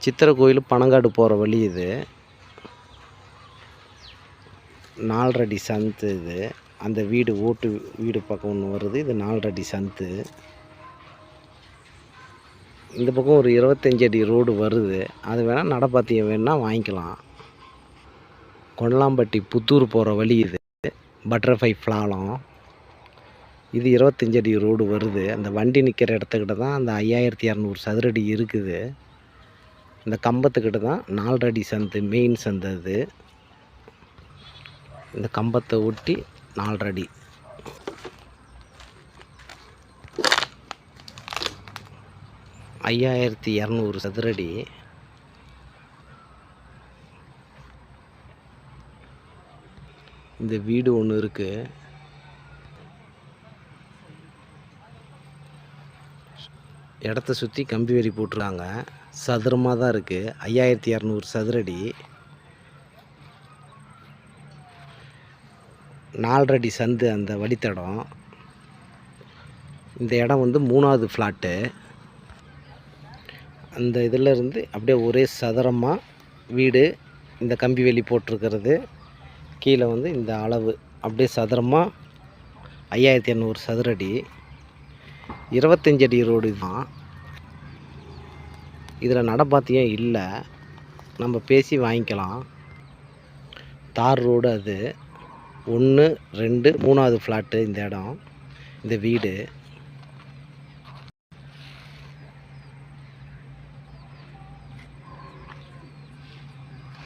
சித்திரை கோயில் பனங்காடு போகிற வழி இது. 4 அடி சந்து இது. அந்த வீடு ஓட்டு வீடு பக்கம் ஒன்று வருது. இது 4 அடி சந்து. இந்த பக்கம் ஒரு 25 அடி ரோடு வருது. அது வேணால் நடப்பாத்தியம் வேணால் வாங்கிக்கலாம். கொண்டலாம்பட்டி புத்தூர் போகிற வழி இது. பட்டர்ஃப்ளை பாலம். இது 25 அடி ரோடு வருது. அந்த வண்டி நிற்கிற இடத்துக்கிட்ட தான் அந்த 5200 சதுரடி இருக்குது. இந்த கம்பத்துக்கிட்ட தான் 4 அடி சந்து, மெயின் சந்து அது. இந்த கம்பத்தை ஒட்டி 4 அடி. (5200 சதுரடி. இந்த வீடு ஒன்று இருக்குது. இடத்த சுற்றி கம்பி வேலி போட்டிருக்காங்க. சதுரமாக தான் இருக்குது. 5200 சதுரடி. 4 அடி சந்து அந்த வழித்தடம். இந்த இடம் வந்து 3வது ஃப்ளாட்டு. அந்த இதில் இருந்து அப்படியே ஒரே சதுரமாக வீடு. இந்த கம்பி வேலி போட்டிருக்கிறது கீழே வந்து இந்த அளவு அப்படியே சதுரமாக 5200 சதுரடி. 25 அடி ரோடு தான். இதில் நடப்பாத்தியம் இல்லை. நம்ம பேசி வாங்கிக்கலாம். தார் ரோடு அது. 1, 2, 3வது ஃப்ளாட்டு இந்த இடம், இந்த வீடு.